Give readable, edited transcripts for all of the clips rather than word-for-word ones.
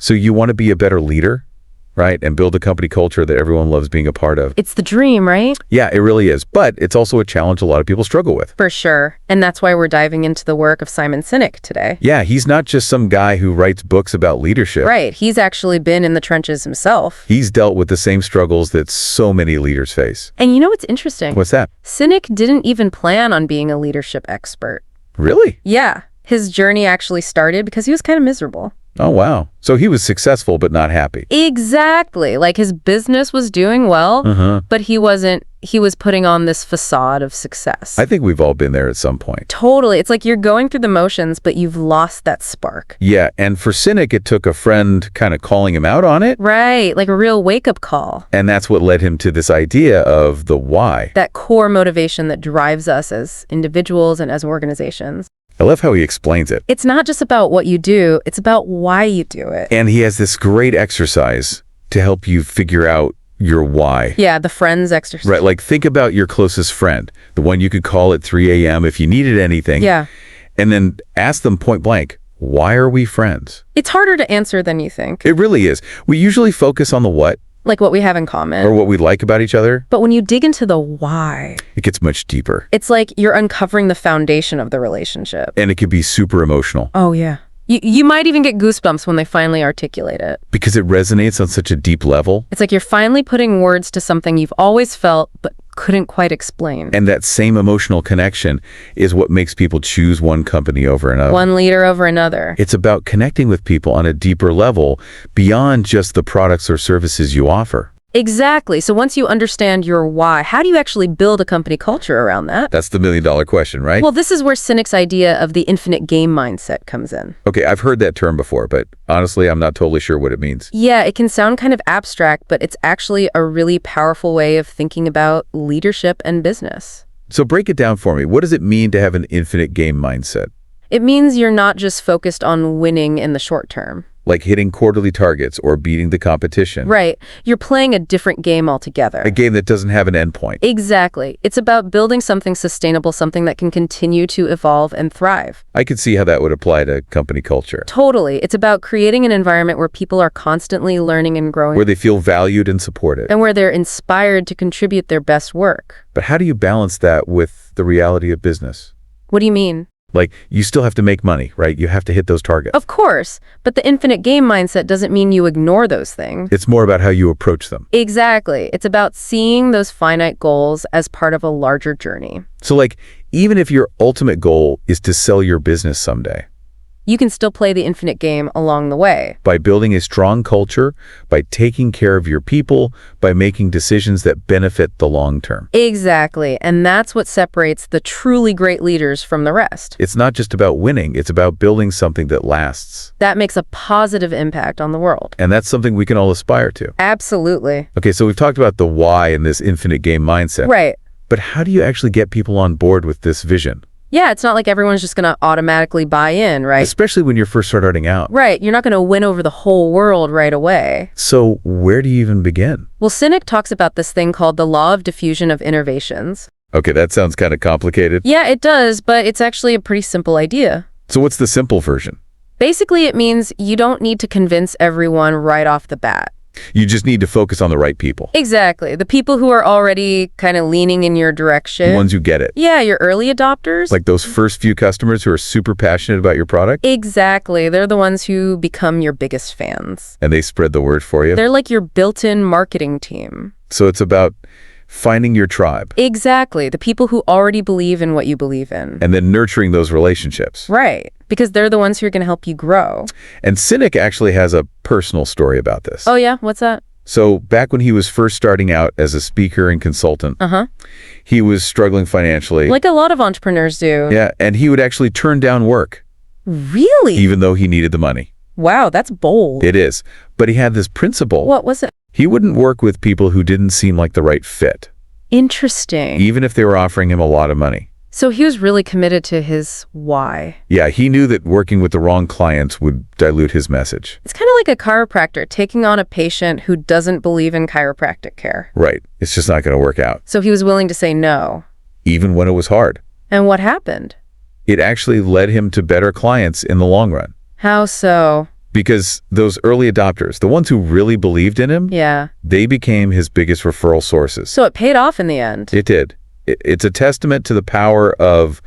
So you want to be a better leader, right? And build a company culture that everyone loves being a part of. It's the dream, right? Yeah, it really is. But it's also a challenge a lot of people struggle with. For sure. And that's why we're diving into the work of Simon Sinek today. Yeah, he's not just some guy who writes books about leadership. Right. He's actually been in the trenches himself. He's dealt with the same struggles that so many leaders face. And you know what's interesting? What's that? Sinek didn't even plan on being a leadership expert. Really? Yeah. His journey actually started because he was kind of miserable. Oh, wow. So he was successful but not happy. Exactly. Like his business was doing well, but he wasn't. He was putting on this facade of success. I think we've all been there at some point. Totally. It's like you're going through the motions, but you've lost that spark. Yeah, and for Sinek, it took a friend kind of calling him out on it. Right. Like a real wake-up call. And that's what led him to this idea of the why. That core motivation that drives us as individuals and as organizations. I love how he explains it. It's not just about what you do, it's about why you do it. And he has this great exercise to help you figure out your why. Yeah, the friends exercise. Right, like think about your closest friend, the one you could call at 3 a.m. if you needed anything. Yeah. And then ask them point blank, why are we friends? It's harder to answer than you think. It really is. We usually focus on the what. Like what we have in common. Or what we like about each other. But when you dig into the why, it gets much deeper. It's like you're uncovering the foundation of the relationship. And it can be super emotional. Oh, yeah. You might even get goosebumps when they finally articulate it. Because it resonates on such a deep level. It's like you're finally putting words to something you've always felt but couldn't quite explain. And that same emotional connection is what makes people choose one company over another. One leader over another. It's about connecting with people on a deeper level beyond just the products or services you offer. Exactly. So once you understand your why, how do you actually build a company culture around that? That's the million-dollar question, right? Well, this is where Sinek's idea of the infinite game mindset comes in. Okay, I've heard that term before, but honestly, I'm not totally sure what it means. Yeah, it can sound kind of abstract, but it's actually a really powerful way of thinking about leadership and business. So break it down for me. What does it mean to have an infinite game mindset? It means you're not just focused on winning in the short term. Like hitting quarterly targets or beating the competition. Right. You're playing a different game altogether. A game that doesn't have an endpoint. Exactly. It's about building something sustainable, something that can continue to evolve and thrive. I could see how that would apply to company culture. Totally. It's about creating an environment where people are constantly learning and growing. Where they feel valued and supported. And where they're inspired to contribute their best work. But how do you balance that with the reality of business? What do you mean? Like, you still have to make money, right? You have to hit those targets. Of course, but the infinite game mindset doesn't mean you ignore those things. It's more about how you approach them. Exactly. It's about seeing those finite goals as part of a larger journey. So like, even if your ultimate goal is to sell your business someday, you can still play the infinite game along the way. By building a strong culture, by taking care of your people, by making decisions that benefit the long term. Exactly. And that's what separates the truly great leaders from the rest. It's not just about winning, it's about building something that lasts. That makes a positive impact on the world. And that's something we can all aspire to. Absolutely. Okay, so we've talked about the why in this infinite game mindset. Right. But how do you actually get people on board with this vision? Yeah, it's not like everyone's just going to automatically buy in, right? Especially when you're first starting out. Right. You're not going to win over the whole world right away. So where do you even begin? Well, Sinek talks about this thing called the law of diffusion of innovations. Okay, that sounds kind of complicated. Yeah, it does, but it's actually a pretty simple idea. So what's the simple version? Basically, it means you don't need to convince everyone right off the bat. You just need to focus on the right people. Exactly. The people who are already kind of leaning in your direction. The ones who get it. Yeah, your early adopters. Like those first few customers who are super passionate about your product? Exactly. They're the ones who become your biggest fans. And they spread the word for you? They're like your built-in marketing team. So it's about finding your tribe. Exactly. The people who already believe in what you believe in. And then nurturing those relationships. Right. Because they're the ones who are going to help you grow. And Sinek actually has a personal story about this. Oh, yeah? What's that? So back when he was first starting out as a speaker and consultant, he was struggling financially. Like a lot of entrepreneurs do. Yeah, and he would actually turn down work. Really? Even though he needed the money. Wow, that's bold. It is. But he had this principle. What was it? He wouldn't work with people who didn't seem like the right fit. Interesting. Even if they were offering him a lot of money. So he was really committed to his why. Yeah, he knew that working with the wrong clients would dilute his message. It's kind of like a chiropractor taking on a patient who doesn't believe in chiropractic care. Right. It's just not going to work out. So he was willing to say no. Even when it was hard. And what happened? It actually led him to better clients in the long run. How so? Because those early adopters, the ones who really believed in him, Yeah. they became his biggest referral sources. So it paid off in the end. It did. It's a testament to the power of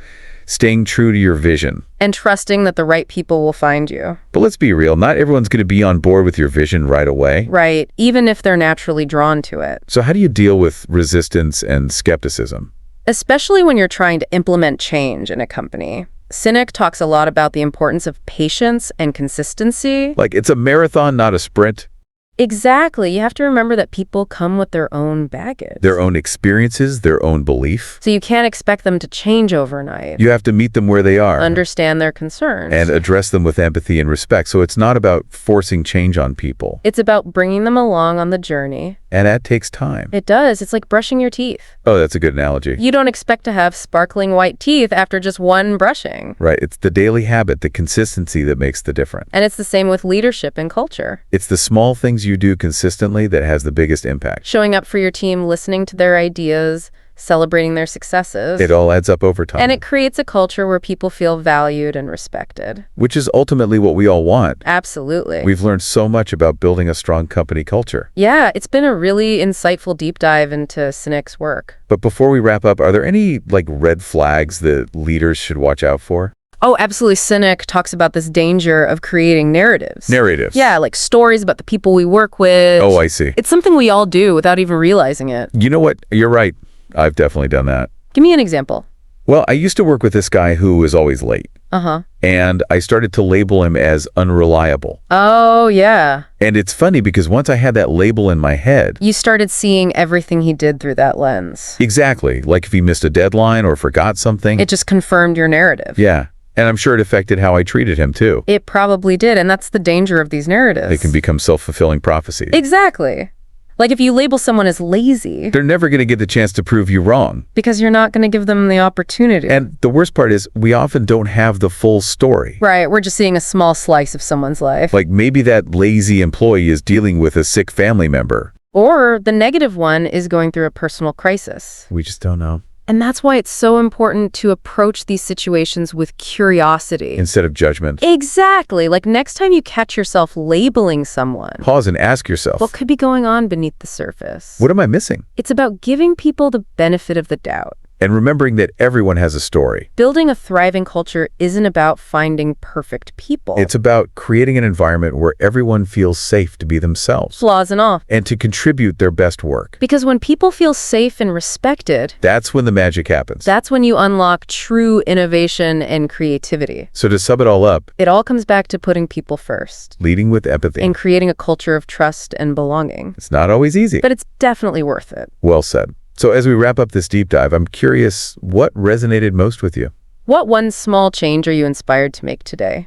staying true to your vision. And trusting that the right people will find you. But let's be real, not everyone's going to be on board with your vision right away. Right, even if they're naturally drawn to it. So how do you deal with resistance and skepticism? Especially when you're trying to implement change in a company. Sinek talks a lot about the importance of patience and consistency. Like, it's a marathon, not a sprint. Exactly. You have to remember that people come with their own baggage. Their own experiences, their own belief. So you can't expect them to change overnight. You have to meet them where they are. Understand their concerns. And address them with empathy and respect. So it's not about forcing change on people. It's about bringing them along on the journey. And that takes time. It does. It's like brushing your teeth. Oh, that's a good analogy. You don't expect to have sparkling white teeth after just one brushing. Right. It's the daily habit, the consistency that makes the difference. And it's the same with leadership and culture. It's the small things you do consistently that has the biggest impact. Showing up for your team, listening to their ideas, celebrating their successes. It all adds up over time. And it creates a culture where people feel valued and respected. Which is ultimately what we all want. Absolutely. We've learned so much about building a strong company culture. Yeah, it's been a really insightful deep dive into Sinek's work. But before we wrap up, are there any red flags that leaders should watch out for? Oh, absolutely. Sinek talks about this danger of creating narratives. Narratives. Yeah, like stories about the people we work with. Oh, I see. It's something we all do without even realizing it. You know what? You're right. I've definitely done that. Give me an example. Well, I used to work with this guy who was always late. Uh-huh. And I started to label him as unreliable. Oh, yeah. And it's funny because once I had that label in my head... You started seeing everything he did through that lens. Exactly. Like if he missed a deadline or forgot something. It just confirmed your narrative. Yeah. And I'm sure it affected how I treated him, too. It probably did, and that's the danger of these narratives. They can become self-fulfilling prophecies. Exactly. Like if you label someone as lazy... They're never going to get the chance to prove you wrong. Because you're not going to give them the opportunity. And the worst part is, we often don't have the full story. Right, we're just seeing a small slice of someone's life. Like maybe that lazy employee is dealing with a sick family member. Or the negative one is going through a personal crisis. We just don't know. And that's why it's so important to approach these situations with curiosity. Instead of judgment. Exactly. Like next time you catch yourself labeling someone, Pause and ask yourself, what could be going on beneath the surface? what am I missing? It's about giving people the benefit of the doubt. And remembering that everyone has a story. Building a thriving culture isn't about finding perfect people. It's about creating an environment where everyone feels safe to be themselves. Flaws and all. And to contribute their best work. Because when people feel safe and respected, That's when the magic happens. that's when you unlock true innovation and creativity. So to sum it all up, It all comes back to putting people first leading with empathy. and creating a culture of trust and belonging. It's not always easy. But it's definitely worth it. Well said. So as we wrap up this deep dive, I'm curious, what resonated most with you? What one small change are you inspired to make today?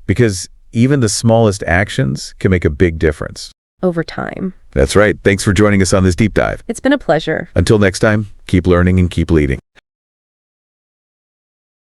Because even the smallest actions can make a big difference. Over time. That's right. Thanks for joining us on this deep dive. It's been a pleasure. Until next time, keep learning and keep leading.